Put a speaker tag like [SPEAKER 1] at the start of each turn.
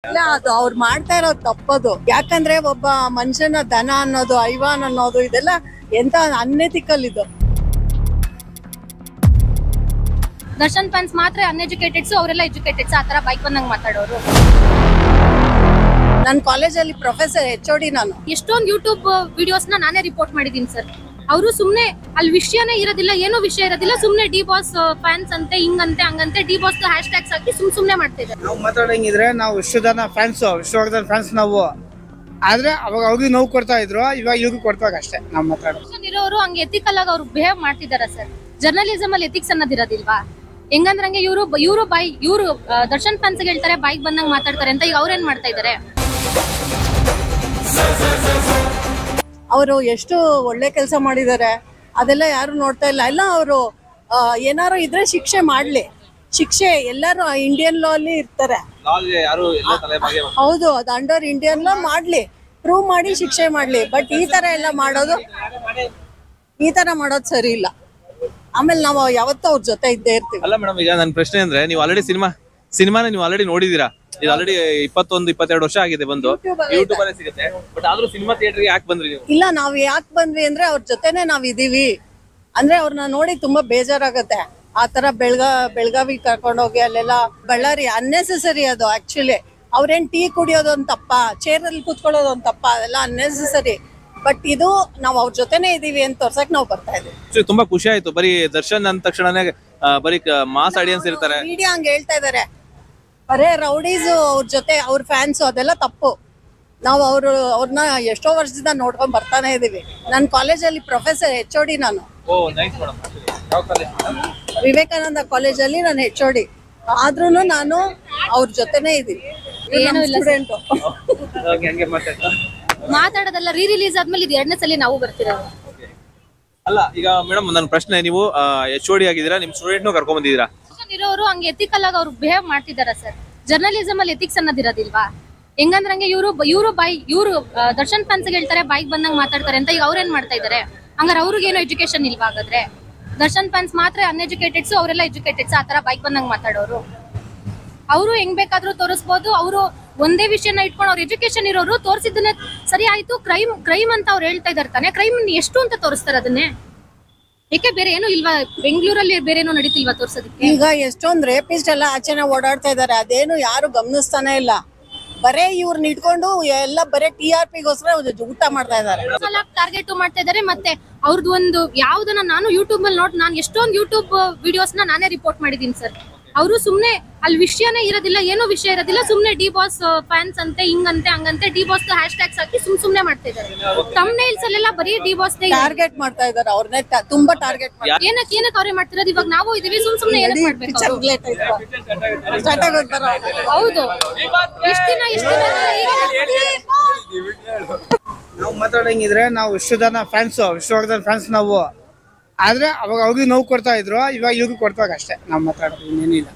[SPEAKER 1] ಇಲ್ಲ, ಅದು ಅವ್ರು ಮಾಡ್ತಾ ಇರೋದು ತಪ್ಪದು. ಯಾಕಂದ್ರೆ ಒಬ್ಬ ಮನುಷ್ಯನ ದನ ಅನ್ನೋದು, ಐವಾನ್ ಅನ್ನೋದು, ಇದೆಲ್ಲ ಎಂತ ಅನ್ಎಥಿಕಲ್ ಇದು.
[SPEAKER 2] ದರ್ಶನ್ ಫ್ಯಾನ್ಸ್ ಮಾತ್ರ ಅನ್ಎಜುಕೇಟೆಡ್ಸ್, ಅವರೆಲ್ಲ ಎಜುಕೇಟೆಡ್ಸ್ ಆತರ ಬೈಕ್ ಬಂದಂಗ್ ಮಾತಾಡೋರು.
[SPEAKER 1] ನನ್ನ ಕಾಲೇಜಲ್ಲಿ ಪ್ರೊಫೆಸರ್ HOD ನಾನು.
[SPEAKER 2] ಎಷ್ಟೊಂದು ಯೂಟ್ಯೂಬ್ ವಿಡಿಯೋಸ್ ನಾನೇ ರಿಪೋರ್ಟ್ ಮಾಡಿದೀನಿ ಸರ್. ಅವರು ಸುಮ್ನೆ ಅಲ್ಲಿ ವಿಷಯನೇ ಇರೋದಿಲ್ಲ, ಏನೋ ವಿಷಯ ಇರೋದಿಲ್ಲ, ಸುಮ್ನೆ ಡಿ ಬಾಸ್ ಫ್ಯಾನ್ಸ್ ಅಂತೆ, ಹಿಂಗಂತೆ ಹಂಗಂತೆ ಡಿ ಬಾಸ್ ಹ್ಯಾಶ್ ಟ್ಯಾಗ್ಸ್ ಹಾಕಿ ಸುಮ್ನೆ ಮಾಡ್ತಿದ್ದಾರೆ.
[SPEAKER 3] ನಾವು ಮಾತಾಡಂಗಿದ್ರೆ ನಾವು ವಿಶ್ವಧನ ಫ್ಯಾನ್ಸ್, ವಿಶ್ವವರ್ಧನ್ ಫ್ಯಾನ್ಸ್ ನಾವು. ಆದ್ರೆ ಅವಾಗ ಅವ್ರಿಗೆ ನೋವು ಕೊಡ್ತಾ ಇದ್ರು, ಇವಾಗ ಇವ್ರಿಗೆ ಕೊಡ್ತಾಗ ಅಷ್ಟೇ ನಾವು ಮಾತಾಡೋದು.
[SPEAKER 2] ಇರೋರು ಹಂಗೆ ಎಥಿಕಲ್ ಆಗಿ ಅವ್ರು ಬಿಹೇವ್ ಮಾಡ್ತಿದಾರ ಸರ್. ಜರ್ನಲಿಸಮ್ ಅಲ್ಲಿ ಎಥಿಕ್ಸ್ ಅನ್ನೋದಿರೋದಿಲ್ವಾ? ಹೆಂಗಂದ್ರಂಗೆ ಇವರು ದರ್ಶನ್ ಫ್ಯಾನ್ಸ್ ಹೇಳ್ತಾರೆ ಬೈಕ್ ಬಂದಂಗ್ ಮಾತಾಡ್ತಾರೆ ಅಂತ. ಈಗ ಅವ್ರೇನ್ ಮಾಡ್ತಾ ಇದಾರೆ?
[SPEAKER 1] ಅವರು ಎಷ್ಟು ಒಳ್ಳೆ ಕೆಲಸ ಮಾಡಿದ್ದಾರೆ, ಅದೆಲ್ಲ ಯಾರು ನೋಡ್ತಾ ಇಲ್ಲ. ಎಲ್ಲ ಅವರು ಏನಾರು ಇದ್ರೆ ಶಿಕ್ಷೆ ಮಾಡ್ಲಿ. ಶಿಕ್ಷೆ ಎಲ್ಲಾರು ಇಂಡಿಯನ್ ಲಾ ಅಲ್ಲಿ ಇರ್ತಾರೆ. ಹೌದು, ಅದು ಅಂಡರ್ ಇಂಡಿಯನ್ ಲಾ ಮಾಡ್ಲಿ, ಪ್ರೂವ್ ಮಾಡಿ ಶಿಕ್ಷೆ ಮಾಡ್ಲಿ. ಬಟ್ ಈ ತರ ಎಲ್ಲ ಮಾಡೋದು ಸರಿ ಇಲ್ಲ. ಆಮೇಲೆ ನಾವು ಯಾವತ್ತೂ ಅವ್ರ ಜೊತೆ ಇದ್ದೇ ಇರ್ತೀವಿ.
[SPEAKER 4] ಅಲ್ಲ ಮೇಡಮ್, ಈಗ ನನ್ನ ಪ್ರಶ್ನೆ ಅಂದ್ರೆ, ನೀವು ಆಲ್ರೆಡಿ ಸಿನಿಮಾನ ನೀವು ಆಲ್ರೆಡಿ ನೋಡಿದೀರಾ. ಇದು ಆಲ್ರೆಡಿ 21-22 ವರ್ಷ ಆಗಿದೆ ಬಂದು, ಯೂಟ್ಯೂಬ್ ಅಲ್ಲೇ ಸಿಗುತ್ತೆ. ಬಟ್ ಆದ್ರೂ ಸಿನಿಮಾ ಥಿಯೇಟರ್ ಯಾಕೆ ಬಂದ್ರಿ ನೀವು?
[SPEAKER 1] ಇಲ್ಲ, ನಾವ್ ಯಾಕೆ ಬಂದ್ವಿ ಅಂದ್ರೆ ಅವ್ರ ಜೊತೆನೆ ನಾವ್ ಇದೀವಿ. ಅಂದ್ರೆ ಅವ್ರನ್ನ ನೋಡಿ ತುಂಬಾ ಬೇಜಾರಾಗತ್ತೆ. ಆತರ ಬೆಳಗಾವಿ ಕರ್ಕೊಂಡೋಗಿ ಅಲ್ಲೆಲ್ಲ ಬಳ್ಳಾರಿ ಅನ್ನೆಸೆಸರಿ ಅದು. ಆಕ್ಚುಲಿ ಅವ್ರೇನ್ ಟೀ ಕುಡಿಯೋದು ಒಂದ್ ತಪ್ಪ, ಚೇರ್ ಅಲ್ಲಿ ಕೂತ್ಕೊಳ್ಳೋದು ಒಂದ್ ತಪ್ಪ, ಅದೆಲ್ಲ ಅನ್ನೆಸೆಸರಿ. ಬಟ್ ಇದು ನಾವ್ ಅವ್ರ ಜೊತೆನೆ ಇದೀವಿ ಅಂತ ತೋರ್ಸಕ್ ನಾವ್ ಬರ್ತಾ ಇದೀವಿ.
[SPEAKER 4] ತುಂಬಾ ಖುಷಿ ಆಯ್ತು. ಬರೀ ದರ್ಶನ್ ಅಂದ ತಕ್ಷಣನೇ ಬರೀ ಮಾಸ್ ಆಡಿಯನ್ಸ್ ಇರ್ತಾರೆ.
[SPEAKER 1] ಮೀಡಿಯಾ ಹಂಗ ಹೇಳ್ತಾ ಇದಾರೆ, ಬರೇ ರೌಡೀಸ್ ಅವ್ರ ಜೊತೆ, ಅವ್ರ ಫ್ಯಾನ್ಸ್, ಅದೆಲ್ಲ ತಪ್ಪು. ನಾವು ಅವ್ರನ್ನ ಎಷ್ಟೋ ವರ್ಷದಿಂದ ನೋಡ್ಕೊಂಡ್ ಬರ್ತಾನೆ ಇದೀವಿ. ನನ್ನ ಕಾಲೇಜಲ್ಲಿ ಪ್ರೊಫೆಸರ್ HOD ನಾನು. ವಿವೇಕಾನಂದ ಕಾಲೇಜಲ್ಲಿ ನಾನು HOD. ಆದ್ರೂನು ನಾನು ಅವ್ರ ಜೊತೆನೆ ಇದೀನಿ.
[SPEAKER 2] ಏನೂ ಇಲ್ಲ
[SPEAKER 1] ಸ್ಟೂಡೆಂಟ್.
[SPEAKER 2] ಮಾತಾಡೋದಲ್ಲ, ರಿಲೀಸ್ ಆದ್ಮೇಲೆ ಇದು 2ನೇ ಸಲ ನಾವು ಬರ್ತಿರೋದು.
[SPEAKER 4] ಅಲ್ಲ, ಈಗ ಮೇಡಮ್ ನನ್ನ ಪ್ರಶ್ನೆ, ನೀವು HOD ಆಗಿದ್ದೀರಾ, ನಿಮ್ ಸ್ಟೂಡೆಂಟ್ ಕರ್ಕೊಂಡ್ ಬಂದಿದ್ದೀರಾ.
[SPEAKER 2] ಇರೋರು ಹಂಗೆ ಎಥಿಕಲ್ ಆಗಿ ಅವ್ರು ಬಿಹೇವ್ ಮಾಡ್ತಿದಾರ ಸರ್. ಜರ್ನಲಿಸಮ್ ಅಲ್ಲಿ ಎಥಿಕ್ಸ್ ಅನ್ನೋದಿರೋದಿಲ್ವಾ? ಹೆಂಗಂದ್ರಂಗೆ ಇವರು ದರ್ಶನ್ ಫ್ಯಾನ್ಸ್ ಹೇಳ್ತಾರೆ ಬೈಕ್ ಬಂದಂಗ್ ಮಾತಾಡ್ತಾರೆ ಅಂತ. ಈಗ ಅವ್ರೇನ್ ಮಾಡ್ತಾ ಇದಾರೆ? ಹಂಗಾರೆ ಅವ್ರಿಗೇನೋ ಎಜುಕೇಶನ್ ಇಲ್ವಾ? ಹಾಗಾದ್ರೆ ದರ್ಶನ್ ಫ್ಯಾನ್ಸ್ ಮಾತ್ರ ಅನ್ಎಜುಕೇಟೆಡ್ಸ್, ಅವರೆಲ್ಲ ಎಜುಕೇಟೆಡ್ಸ್ ಆತರ ಬೈಕ್ ಬಂದಂಗ್ ಮಾತಾಡೋರು. ಅವರು ಹೆಂಗ್ ಬೇಕಾದ್ರೂ ತೋರಿಸ್ಬೋದು. ಅವರು ಒಂದೇ ವಿಷಯನ ಇಟ್ಕೊಂಡು, ಅವ್ರ ಎಜುಕೇಶನ್ ಇರೋರು ತೋರಿಸಿದ್ದನ್ನೇ ಸರಿ ಆಯ್ತು, ಕ್ರೈಮ್ ಅಂತ ಅವ್ರು ಹೇಳ್ತಾ ಇದಾರೆ ತಾನೆ. ಕ್ರೈಮ್ ಎಷ್ಟು ಅಂತ ತೋರಿಸ್ತಾರೆ ಅದನ್ನೇ? ಏಕೆ ಬೇರೆ ಏನು ಇಲ್ವಾ? ಬೆಂಗಳೂರಲ್ಲಿ ಬೇರೆ ಏನೋ ನಡೀತಿಲ್ವಾ ತೋರ್ಸೋದಕ್ಕೆ?
[SPEAKER 1] ಈಗ ಎಷ್ಟೊಂದ್ ರೇಪಿಸ್ಟ್ ಎಲ್ಲ ಆಚೆನೆ ಓಡಾಡ್ತಾ ಇದಾರೆ. ಅದೇನು ಯಾರು ಗಮನಿಸ್ತಾನೆ ಇಲ್ಲ. ಬರೇ ಇವ್ರನ್ನ ಇಟ್ಕೊಂಡು ಎಲ್ಲ ಬರೇ TRPಗೋಸ್ಕರ ಊಟ ಮಾಡ್ತಾ ಇದಾರೆ.
[SPEAKER 2] ಟಾರ್ಗೆಟ್ ಮಾಡ್ತಾ ಇದಾರೆ. ಮತ್ತೆ ಅವ್ರದ್ದು ಒಂದು ಯಾವ್ದನ್ನ ನಾನು ಯೂಟ್ಯೂಬ್ ಅಲ್ಲಿ ನಾನು ಎಷ್ಟೊಂದು ಯೂಟ್ಯೂಬ್ ವಿಡಿಯೋಸ್ ನಾನೇ ರಿಪೋರ್ಟ್ ಮಾಡಿದೀನಿ ಸರ್. ಅವರು ಸುಮ್ನೆ ಅಲ್ಲಿ ವಿಷಯನೇ ಇರೋದಿಲ್ಲ, ಏನೋ ವಿಷಯ ಇರೋದಿಲ್ಲ, ಸುಮ್ನೆ ಡಿ ಬಾಸ್ ಫ್ಯಾನ್ಸ್ ಅಂತೆ, ಹಿಂಗಂತೆ ಹಂಗಂತೆ ಡಿ ಬಾಸ್ ಹ್ಯಾಶ್ ಟ್ಯಾಗ್ಸ್ ಹಾಕಿ ಸುಮ್ನೆ ಮಾಡ್ತಾ ಇದಾರೆ. ಥಂಬ್ನೇಲ್ಸ್ ಅಲ್ಲೆಲ್ಲ ಬರೀ ಡಿ ಬಾಸ್
[SPEAKER 1] ಟಾರ್ಗೆಟ್ ಮಾಡ್ತಾ ಇದಾರೆ. ಅವ್ರನ್ನೇ ತುಂಬಾ ಟಾರ್ಗೆಟ್
[SPEAKER 2] ಏನಕ್ಕೆ ಅವ್ರೆ ಮಾಡ್ತಿರೋದು? ಇವಾಗ ನಾವು ಇದೀವಿ, ಸುಮ್ನೆ ಏನಕ್ಕೆ ಮಾಡ್ಬೇಕು? ಹೌದು, ಎಷ್ಟು ದಿನ
[SPEAKER 3] ನಾವು ಮಾತಾಡಂಗಿದ್ರೆ ನಾವು ವಿಶ್ವಧನ ಫ್ಯಾನ್ಸ್, ವಿಶ್ವವರ್ಧನ್ ಫ್ಯಾನ್ಸ್ ನಾವು. ಆದ್ರೆ ಅವಾಗ ಅವ್ರಿಗೆ ನೋವು ಕೊಡ್ತಾ ಇದ್ರು, ಇವಾಗ ಇವ್ರಿಗೆ ಕೊಡ್ತಾಗ ಅಷ್ಟೇ ನಾವು ಮಾತಾಡೋದು, ಇನ್ನೇನಿಲ್ಲ.